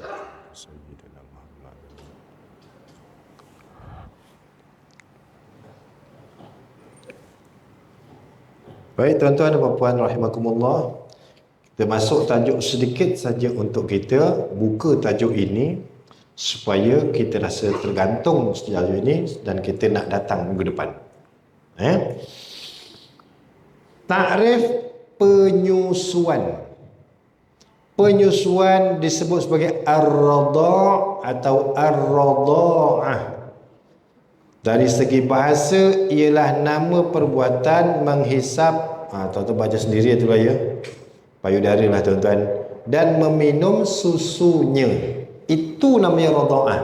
sayyidina Muhammad. Baik tuan-tuan dan puan rahimakumullah, kita masuk tajuk sedikit saja untuk kita buka tajuk ini supaya kita rasa tergantung tajuk ini dan kita nak datang minggu depan. Takrif penyusuan. Penyusuan disebut sebagai ar-radha' atau ar-radha'ah. Dari segi bahasa ialah nama perbuatan menghisap, tuan-tuan baca sendiri itulah ya, payudara lah tuan-tuan, dan meminum susunya. Itu namanya radha'ah.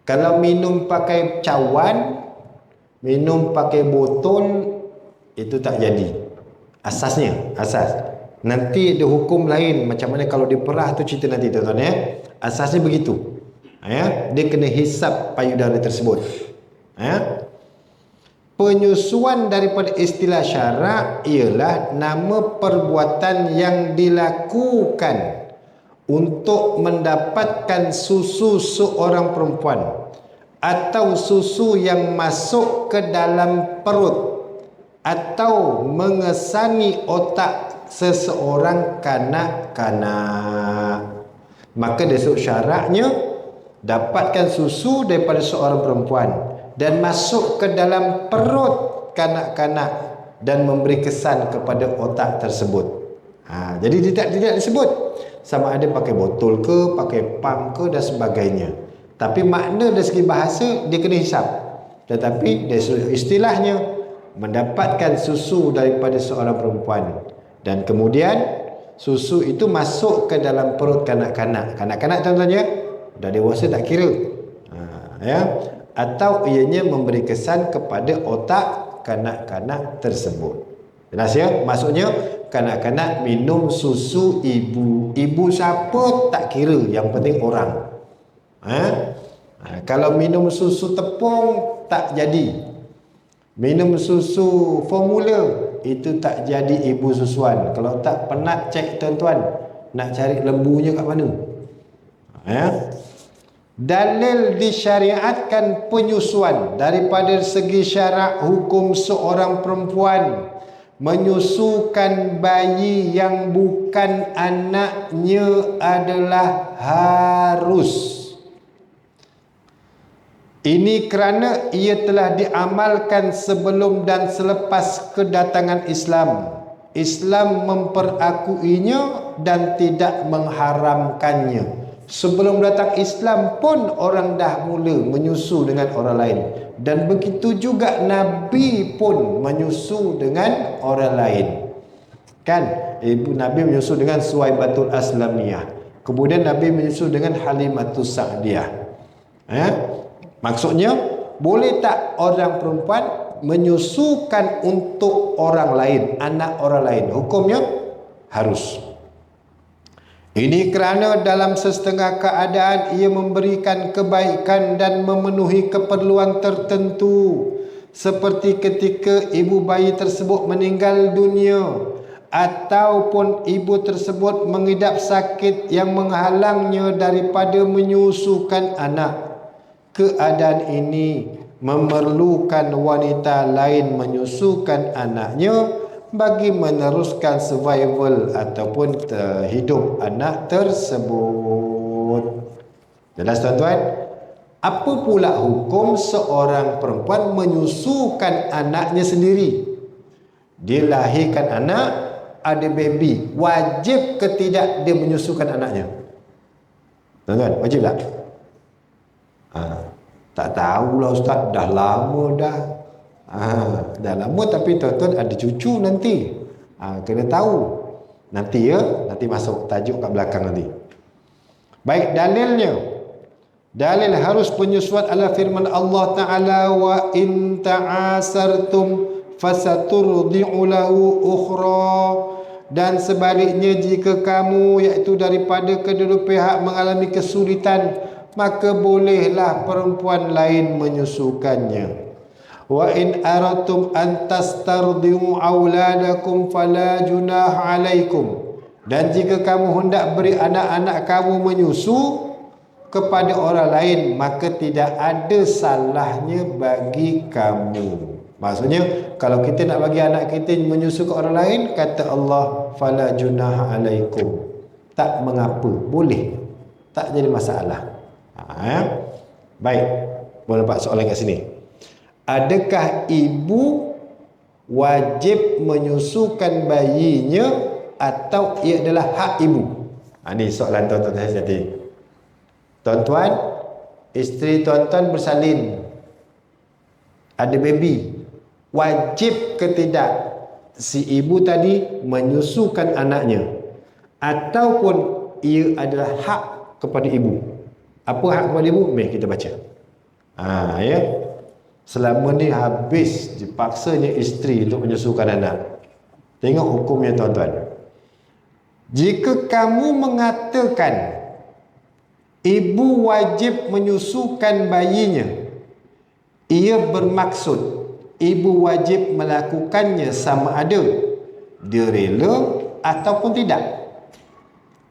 Kalau minum pakai cawan, minum pakai botol, itu tak jadi. Asasnya, asas. Nanti ada hukum lain macam mana kalau diperah tu cerita nanti tuan-tuan ya. Asasnya begitu. Dia kena hisap payudara tersebut. Penyusuan daripada istilah syarak ialah nama perbuatan yang dilakukan untuk mendapatkan susu seorang perempuan atau susu yang masuk ke dalam perut atau mengesani otak seseorang kanak-kanak. Maka disebut syaraknya dapatkan susu daripada seorang perempuan dan masuk ke dalam perut kanak-kanak dan memberi kesan kepada otak tersebut. Jadi tidak disebut sama ada pakai botol ke, pakai pam ke dan sebagainya. Tapi makna dari segi bahasa dia kena hisap. Tetapi dari istilahnya mendapatkan susu daripada seorang perempuan dan kemudian susu itu masuk ke dalam perut kanak-kanak. Kanak-kanak tuan-tuan ya, dah dewasa tak kira. Atau ianya memberi kesan kepada otak kanak-kanak tersebut. Jelas ya? Maksudnya kanak-kanak minum susu ibu. Ibu siapa tak kira, yang penting orang. Kalau minum susu tepung tak jadi. Minum susu formula itu tak jadi ibu susuan. Kalau tak penat cek tuan-tuan, nak cari lembunya kat mana. Dalil disyariatkan penyusuan daripada segi syarak hukum seorang perempuan menyusukan bayi yang bukan anaknya adalah harus. Ini kerana ia telah diamalkan sebelum dan selepas kedatangan Islam. Islam memperakuinya dan tidak mengharamkannya. Sebelum datang Islam pun orang dah mula menyusu dengan orang lain. Dan begitu juga Nabi pun menyusu dengan orang lain. Kan? Ibu Nabi menyusu dengan Suwaibatul Aslamiyah. Kemudian Nabi menyusu dengan Halimatus Sa'diyah. Maksudnya, boleh tak orang perempuan menyusukan untuk orang lain, anak orang lain? Hukumnya harus. Ini kerana dalam sesetengah keadaan ia memberikan kebaikan dan memenuhi keperluan tertentu, seperti ketika ibu bayi tersebut meninggal dunia ataupun ibu tersebut mengidap sakit yang menghalangnya daripada menyusukan anak. Keadaan ini memerlukan wanita lain menyusukan anaknya bagi meneruskan survival ataupun hidup anak tersebut. Jelas tuan-tuan? Apa pula hukum seorang perempuan menyusukan anaknya sendiri? Dia lahirkan anak, ada baby, wajib ke tidak dia menyusukan anaknya? Tuan-tuan, wajib tak? Tak tahulah Ustaz, dah lama dah. Dah lama tapi tuan-tuan ada cucu nanti. Kena tahu. Nanti ya, nanti masuk tajuk kat belakang nanti. Baik, dalilnya. Dalil harus penyusuan adalah firman Allah Ta'ala, wa in ta'asartum fasaturdi'u lahu ukhra. Dan sebaliknya jika kamu iaitu daripada kedua pihak mengalami kesulitan, maka bolehlah perempuan lain menyusukannya. Wa in aratum an tastardiu auladakum fala junah alaikum. Dan jika kamu hendak beri anak-anak kamu menyusu kepada orang lain, maka tidak ada salahnya bagi kamu. Maksudnya, kalau kita nak bagi anak kita menyusu ke orang lain, kata Allah, fala junah alaikum. Tak mengapa, boleh. Tak jadi masalah. Baik, boleh nampak soalan kat sini. Adakah ibu wajib menyusukan bayinya atau ia adalah hak ibu? Ini soalan tuan-tuan saya tadi. Tuan-tuan, isteri tuan-tuan bersalin, ada baby, wajib ke tidak si ibu tadi menyusukan anaknya, ataupun ia adalah hak kepada ibu? Apa hak kepada ibu? Mari kita baca. Ya. Selama ni habis dipaksanya isteri untuk menyusukan anak. Tengok hukumnya tuan-tuan. Jika kamu mengatakan ibu wajib menyusukan bayinya, ia bermaksud ibu wajib melakukannya sama ada dia rela ataupun tidak.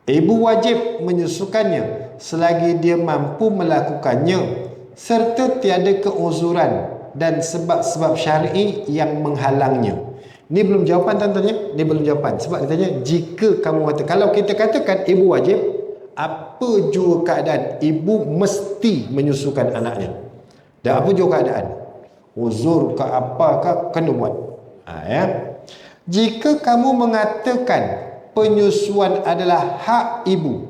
Ibu wajib menyusukannya selagi dia mampu melakukannya serta tiada keuzuran dan sebab-sebab syar'i yang menghalangnya. Ini belum jawapan tuan-tuan ya. Ini belum jawapan. Sebab dia tanya, jika kamu kata, kalau kita katakan ibu wajib, apa jua keadaan ibu mesti menyusukan anaknya? Dan apa jua keadaan? Uzur ke apakah kena buat? Ya. Jika kamu mengatakan penyusuan adalah hak ibu,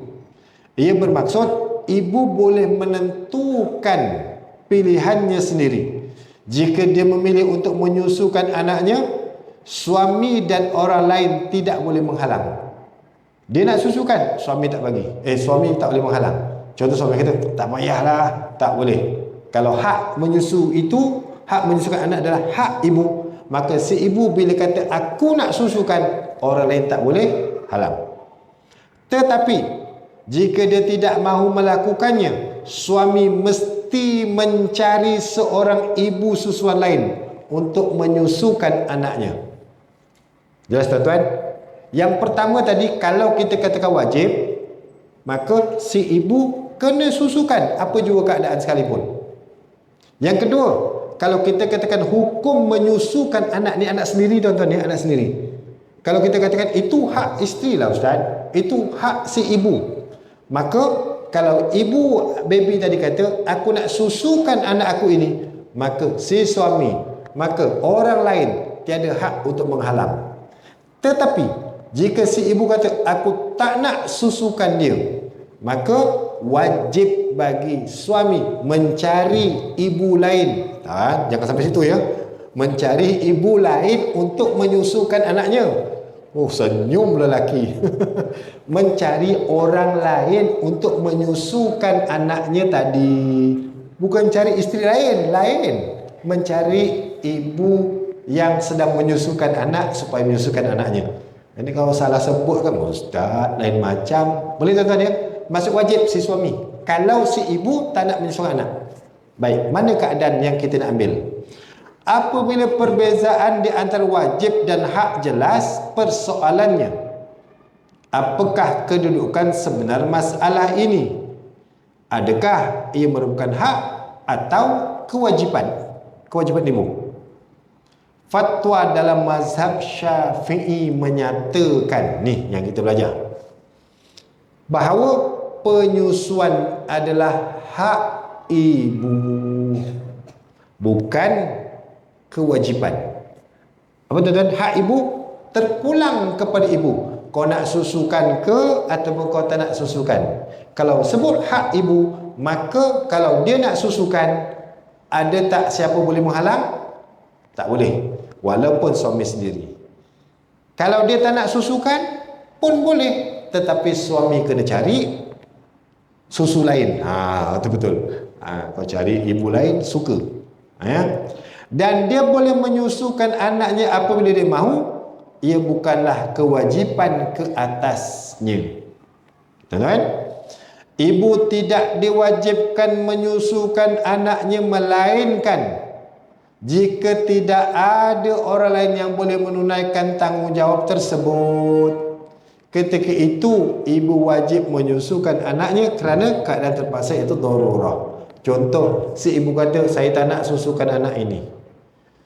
ia bermaksud ibu boleh menentukan pilihannya sendiri. Jika dia memilih untuk menyusukan anaknya, suami dan orang lain tidak boleh menghalang. Dia nak susukan, suami tak bagi. Suami tak boleh menghalang. Contoh suami kata, tak payahlah, tak boleh. Kalau hak menyusu itu, hak menyusukan anak adalah hak ibu, maka si ibu bila kata aku nak susukan, orang lain tak boleh halang. Tetapi jika dia tidak mahu melakukannya, suami mesti mencari seorang ibu susuan lain untuk menyusukan anaknya. Jelas tuan-tuan? Yang pertama tadi, kalau kita katakan wajib, maka si ibu kena susukan apa juga keadaan sekalipun. Yang kedua, kalau kita katakan hukum menyusukan anak ni anak sendiri tuan-tuan ya, anak sendiri. Kalau kita katakan itu hak isteri lah ustaz, itu hak si ibu. Maka kalau ibu baby tadi kata aku nak susukan anak aku ini, maka si suami, maka orang lain tiada hak untuk menghalang. Tetapi jika si ibu kata aku tak nak susukan dia, maka wajib bagi suami mencari ibu lain. Jangan sampai situ ya. Mencari ibu lain untuk menyusukan anaknya. Senyum lelaki. Mencari orang lain untuk menyusukan anaknya tadi. Bukan cari isteri lain. Mencari ibu yang sedang menyusukan anak supaya menyusukan anaknya. Ini kalau salah sebut kan ustaz, lain macam. Boleh tuan-tuan ya? Masuk wajib si suami. Kalau si ibu tak nak menyusukan anak. Baik, mana keadaan yang kita nak ambil? Apabila perbezaan di antara wajib dan hak jelas, persoalannya, apakah kedudukan sebenar masalah ini? Adakah ia merupakan hak atau kewajipan? Kewajipan ibu. Fatwa dalam mazhab Syafi'i menyatakan, ni yang kita belajar, bahawa penyusuan adalah hak ibu, bukan kewajipan. Apa tuan-tuan? Hak ibu terpulang kepada ibu. Kau nak susukan ke ataupun kau tak nak susukan. Kalau sebut hak ibu, maka kalau dia nak susukan, ada tak siapa boleh menghalang? Tak boleh. Walaupun suami sendiri. Kalau dia tak nak susukan pun boleh, tetapi suami kena cari susu lain. Betul-betul. Kau cari ibu lain suka. Dan dia boleh menyusukan anaknya apabila dia mahu. Ia bukanlah kewajipan ke atasnya. Tuan-tuan, ibu tidak diwajibkan menyusukan anaknya, melainkan Jika tidak ada orang lain yang boleh menunaikan tanggungjawab tersebut, ketika itu ibu wajib menyusukan anaknya kerana keadaan terpaksa, itu darurah. Contoh, si ibu kata saya tak nak susukan anak ini.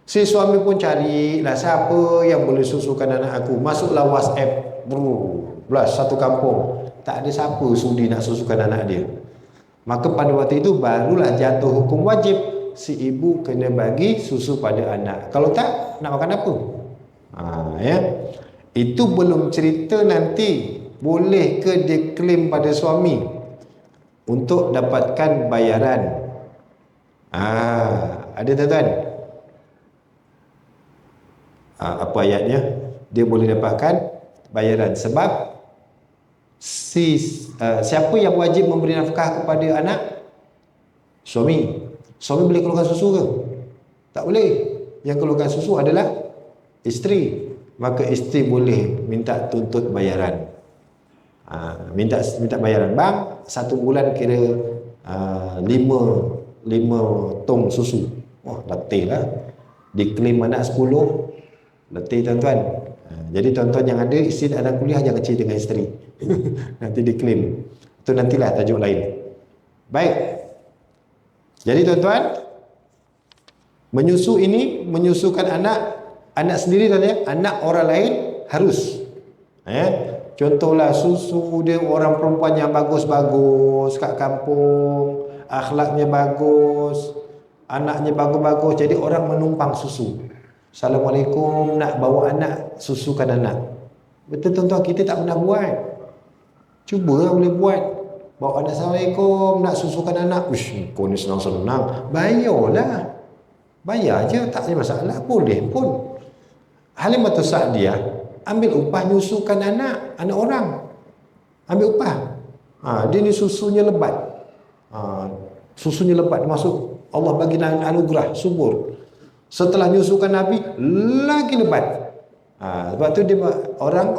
Si suami pun carilah siapa yang boleh susukan anak aku. Masuklah WhatsApp, belas satu kampung, tak ada siapa sudi nak susukan anak dia. Maka pada waktu itu barulah jatuh hukum wajib, si ibu kena bagi susu pada anak. Kalau tak, nak makan apa? Ya. Itu belum cerita nanti boleh ke dia claim pada suami untuk dapatkan bayaran. Ada tuan-tuan? Apa ayatnya? Dia boleh dapatkan bayaran sebab siapa yang wajib memberi nafkah kepada anak? Suami. Suami boleh keluarkan susu ke? Tak boleh. Yang keluarkan susu adalah isteri. Maka isteri boleh minta tuntut bayaran. Minta bayaran. Bang, 1 bulan kira 5 tong susu. Wah, letih lah. Diklaim anak 10, letih tuan-tuan. Jadi tuan-tuan yang ada isteri anak kuliah, jangan kecil dengan isteri. Nanti diklaim. Itu nantilah tajuk lain. Baik. Jadi tuan-tuan, menyusu ini, menyusukan anak sendiri tuan-tuan, anak orang lain harus. Contohlah susu dia orang perempuan yang bagus-bagus kat kampung, akhlaknya bagus, anaknya bagus-bagus, jadi orang menumpang susu. Assalamualaikum, nak bawa anak, susukan anak. Betul tuan-tuan, kita tak pernah buat. Cuba boleh buat. Bawa anak, Assalamualaikum, nak susukan anak. Uish, kau ni senang-senang. Bayarlah. Bayar je, tak ada masalah. Boleh pun. Halimatus Sa'diyah ambil upah nyusukan anak orang. Ambil upah. Dia ni susunya lebat. Susunya lebat, masuk Allah bagi anugerah subur. Setelah nyusukan Nabi lagi lebat. Sebab tu dia orang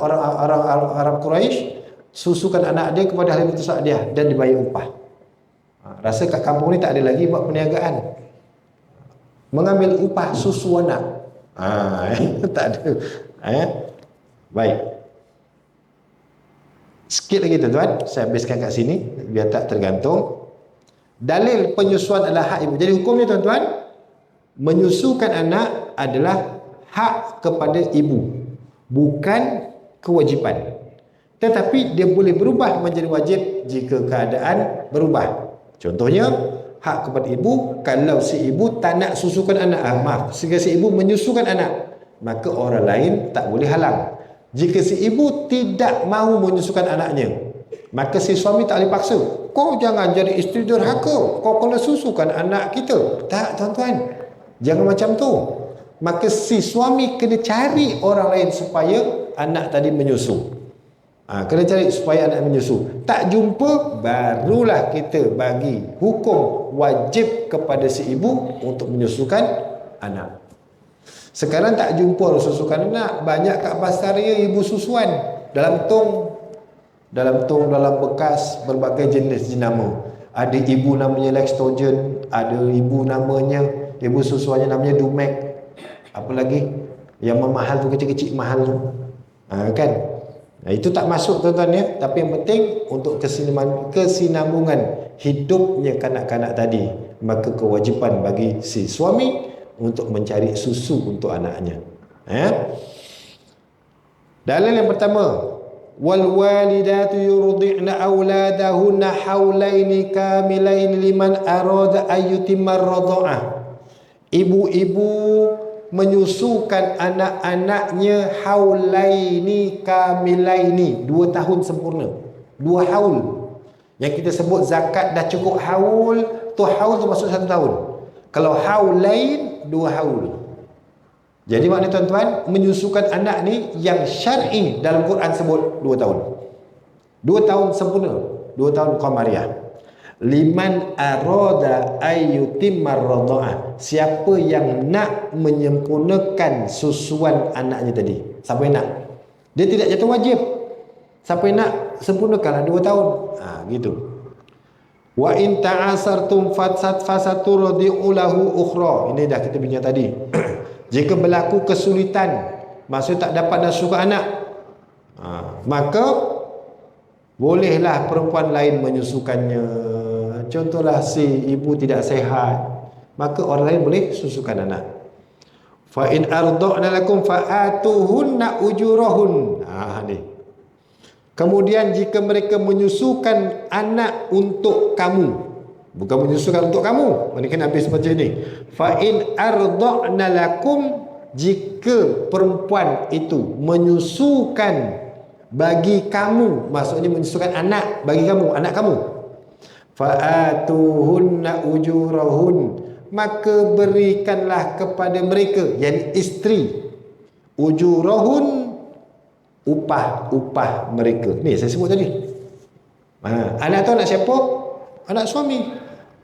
Arab Quraisy susukan anak dia kepada Halimatus Sa'diyah dan dibayar upah. Rasa kat kampung ni tak ada lagi buat perniagaan. Mengambil upah susu anak. Tak ada. Baik. Sikit lagi tuan-tuan, saya habiskan kat sini biar tak tergantung. Dalil penyusuan adalah hak ibu. Jadi hukumnya tuan-tuan, menyusukan anak adalah hak kepada ibu, bukan kewajipan. Tetapi dia boleh berubah menjadi wajib jika keadaan berubah. Contohnya, hak kepada ibu, kalau si ibu tak nak susukan anak, jika si ibu menyusukan anak, maka orang lain tak boleh halang. Jika si ibu tidak mahu menyusukan anaknya, maka si suami tak boleh paksa. Kau jangan jadi isteri derhaka, kau kena susukan anak kita. Tak tuan-tuan, jangan macam tu. Maka si suami kena cari orang lain supaya anak tadi menyusu. Kena cari supaya anak menyusu. Tak jumpa, barulah kita bagi hukum wajib kepada si ibu untuk menyusukan anak. Sekarang tak jumpa susukan anak. Banyak kat pasar raya ibu susuan dalam tong, dalam bekas, berbagai jenis jenama. Ada ibu namanya Lextogen, ada ibu namanya, ibu susuannya namanya Dumex. Apa lagi? Yang mahal tu, kecil-kecil mahal tu. Kan? Itu tak masuk tuan-tuan ya. Tapi yang penting untuk kesinambungan hidupnya kanak-kanak tadi, maka kewajipan bagi si suami untuk mencari susu untuk anaknya. Dalil yang pertama, wal walidatu yurdi'na auladahunna haulaini kamilaini liman arada ayyutimma ar-radha'ah. Ibu-ibu menyusukan anak-anaknya haulaini kamilaini, 2 tahun sempurna. 2 haul. Yang kita sebut zakat dah cukup haul, tu haul tu masuk 1 tahun. Kalau haulain, 2 haul. Jadi maknanya tuan-tuan, menyusukan anak ni yang syar'i dalam Quran sebut 2 tahun. 2 tahun sempurna, 2 tahun qamariyah. Liman arada ayyutimmar radha'ah. Siapa yang nak menyempurnakan susuan anaknya tadi. Siapa yang nak? Dia tidak jatuh wajib. Siapa yang nak sempurnakanlah 2 tahun. Gitu. Wa in ta'asartum fasaturdi'u lahu ukhra. Ini dah kita bincang tadi. Jika berlaku kesulitan, maksud tak dapat nafsukan anak, maka bolehlah perempuan lain menyusukannya. Contohlah si ibu tidak sihat, maka orang lain boleh susukan anak. Fa in arda'na lakum fa'atuhunna ujurahun. Ni. Kemudian jika mereka menyusukan anak untuk kamu, bukan menyusukan untuk kamu, ini kan habis macam ni. Fa in arda'na lakum, jika perempuan itu menyusukan bagi kamu, maksudnya menyusukan anak bagi kamu, anak kamu, fa'atuhunna ujurahun, maka berikanlah kepada mereka, yakni isteri, ujurahun, upah mereka. Ni saya sebut tadi. Anak tu anak siapa? Anak suami.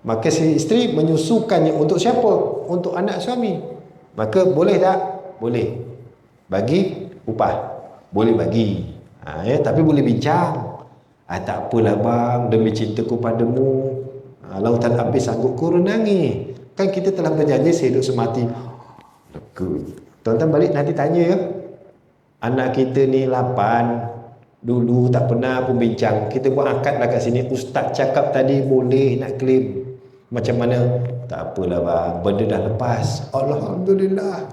Maka si isteri menyusukannya untuk siapa? Untuk anak suami. Maka boleh tak? Boleh. Bagi upah. Boleh bagi. Tapi boleh bincang. Tak apalah bang, demi cintaku padamu, lautan habis sanggup ku renangi. Kan kita telah berjanji sehidup semati. Tuan-tuan balik nanti tanya ya. Anak kita ni 8, dulu tak pernah pun bincang. Kita buat akad lah kat sini. Ustaz cakap tadi boleh nak claim. Macam mana? Tak apalah bang, benda dah lepas. Alhamdulillah.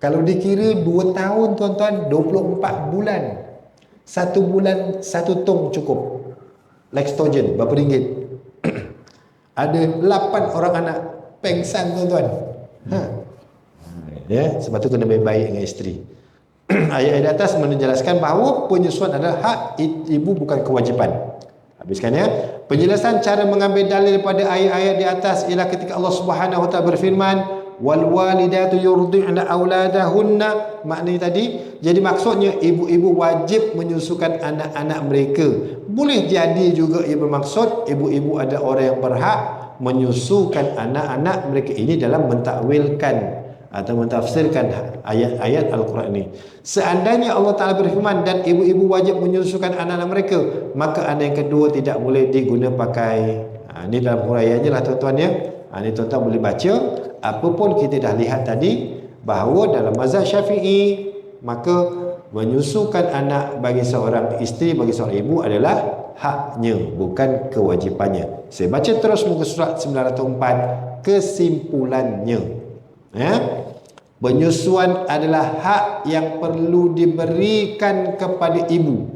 Kalau dikira 2 tahun tuan-tuan, 24 bulan. 1 bulan 1 tong cukup. Lextogen berapa ringgit? Ada 8 orang anak. Pengsan tuan-tuan. Ya, sebab tu kena baik-baik dengan isteri. Ayat di atas menjelaskan bahawa penyusuan adalah hak ibu, bukan kewajipan. Habiskan ya. Penjelasan cara mengambil dalil daripada ayat-ayat di atas ialah ketika Allah Subhanahu wa taala berfirman, wal walidatu yurdi'na auladahunna. Maknanya tadi, jadi maksudnya ibu-ibu wajib menyusukan anak-anak mereka. Boleh jadi juga ia bermaksud ibu-ibu ada orang yang berhak menyusukan anak-anak mereka. Ini dalam mentakwilkan atau mentafsirkan ayat-ayat Al-Quran ini. Seandainya Allah Ta'ala berfirman dan ibu-ibu wajib menyusukan anak-anak mereka, maka anak yang kedua tidak boleh diguna pakai. Ini dalam huraiannya lah tuan-tuan ya. Ini tuan-tuan boleh baca. Apapun kita dah lihat tadi, bahawa dalam mazhab Syafi'i, maka menyusukan anak bagi seorang isteri, bagi seorang ibu adalah haknya, bukan kewajipannya. Saya baca terus muka surat 904. Kesimpulannya, penyusuan adalah hak yang perlu diberikan kepada ibu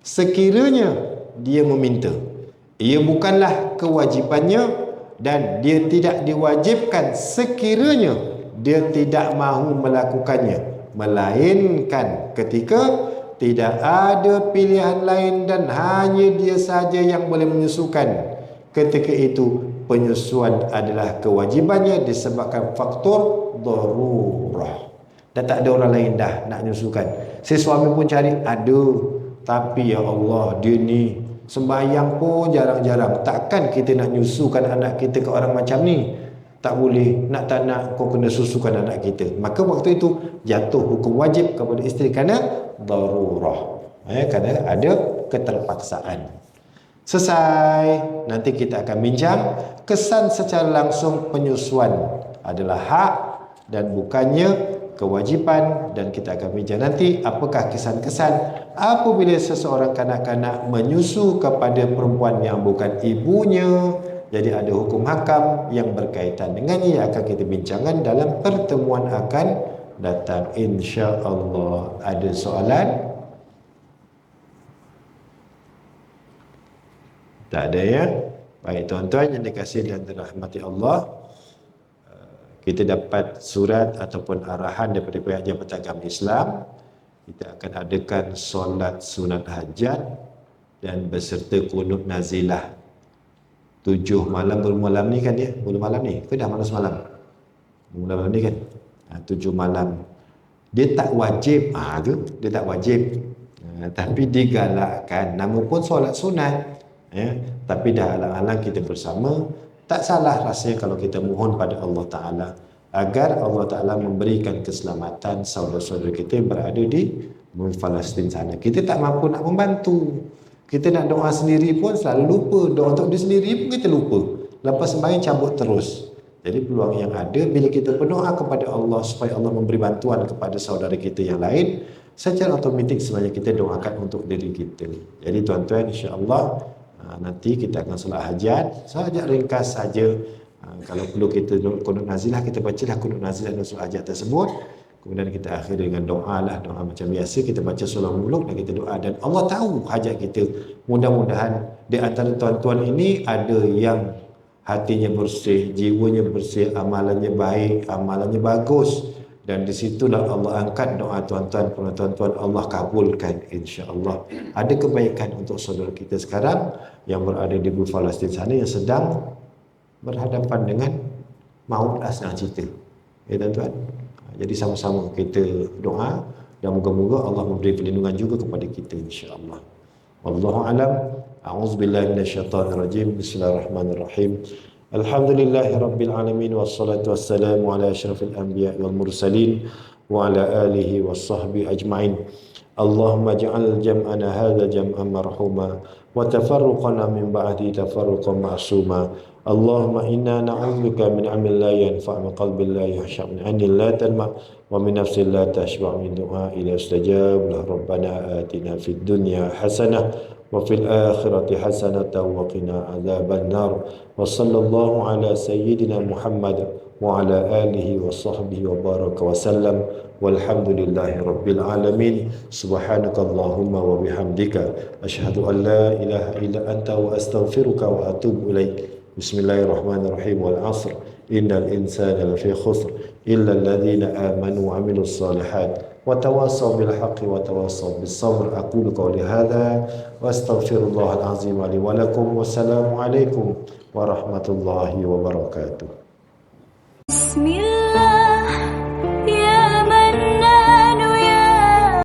sekiranya dia meminta. Ia bukanlah kewajipannya dan dia tidak diwajibkan sekiranya dia tidak mahu melakukannya, melainkan ketika tidak ada pilihan lain dan hanya dia saja yang boleh menyusukan. Ketika itu penyusuan adalah kewajibannya disebabkan faktor darurah. Dan tak ada orang lain dah nak menyusukan. Si suami pun cari, tapi ya Allah, dia ni sembahyang pun jarang-jarang. Takkan kita nak nyusukan anak kita ke orang macam ni? Tak boleh. Nak tak nak, kau kena susukan anak kita. Maka waktu itu jatuh hukum wajib kepada isteri kerana darurah. Kerana ada keterpaksaan. Selesai. Nanti kita akan bincang kesan secara langsung penyusuan adalah hak dan bukannya kewajipan, dan kita akan bincang nanti apakah kesan-kesan apabila seseorang kanak-kanak menyusu kepada perempuan yang bukan ibunya. Jadi ada hukum hakam yang berkaitan dengannya yang akan kita bincangkan dalam pertemuan akan datang insya-Allah. Ada soalan? Tak ada ya? Baik tuan-tuan yang dikasihi dan dirahmati Allah, kita dapat surat ataupun arahan daripada pihak Jabatan Agama Islam. Kita akan adakan solat sunat hajat dan berserta kunut nazilah 7 malam bermalam ni kan dia? Mula malam ni? Ke dah malam semalam? Mula malam ni kan? 7 malam. Dia tak wajib. Dia tak wajib. Tapi digalakkan. Nama pun solat sunat. Tapi dah alang-alang kita bersama. Tak salah rasanya kalau kita mohon pada Allah Ta'ala agar Allah Ta'ala memberikan keselamatan saudara-saudara kita yang berada di Palestin sana. Kita tak mampu nak membantu. Kita nak doa sendiri pun selalu lupa. Doa untuk diri sendiri pun kita lupa. Lepas sembahyang cabut terus. Jadi peluang yang ada bila kita berdoa kepada Allah supaya Allah memberi bantuan kepada saudara kita yang lain, secara automatik sebenarnya kita doakan untuk diri kita. Jadi tuan-tuan, insya-Allah nanti kita akan solat hajat. Hajat ringkas saja. Kalau perlu kita kunut nazilah, kita bacalah kunut nazilah dan solat hajat tersebut. Kemudian kita akhiri dengan doa lah, doa macam biasa. Kita baca surah muluk dan kita doa. Dan Allah tahu hajat kita. Mudah-mudahan di antara tuan-tuan ini ada yang hatinya bersih, jiwanya bersih, amalannya baik, amalannya bagus. Dan disitulah Allah angkat doa tuan-tuan, tuan-tuan Allah kabulkan insya-Allah. Ada kebaikan untuk saudara kita sekarang yang berada di bumi Palestin sana yang sedang berhadapan dengan maut sedang cerita. Ya tuan-tuan. Jadi sama-sama kita doa dan moga-moga Allah memberi perlindungan juga kepada kita insya-Allah. Wallahu alam. A'udzubillahi minasyaitonirrajim. Bismillahirrahmanirrahim. Alhamdulillahirabbil alamin wassalatu wassalamu ala asyrafil anbiya'i wal mursalin wa ala alihi wassahbihi ajma'in. Allahumma ij'al jam'ana hadza jam'an marhuma wa tafarruqana min ba'di tafarruqan ma'suma. Allahumma inna na'udzubika min 'amalin la yanfa' min qalbin la yakhsha' min 'ainin la talma' wa min nafsin la tashba' min du'a'in la yustajab lah. Rabbana atina fid dunya hasanah wa fil akhirati hasanatan wa qina 'adzaban nar. Wa sallallahu ala sayyidina Muhammad wa ala alihi wa sahbihi wa baraka wa sallam. Walhamdulillahi rabbil alamin. Subhanakallahumma wa bihamdika asyhadu an la ilaha illa anta wa astaghfiruka wa atubu ilaik. Bismillahirrahmanirrahim. Wal 'asr innal insana lafi khusr illa alladhina amanu wa 'amilus solihat wa tawassaw bil haqqi wa tawassaw bis sabr. Aqulu qawli hadha wa astaghfirullahal azim li wa lakum. Wassalamu alaikum warahmatullahi wabarakatuh. Bismillah.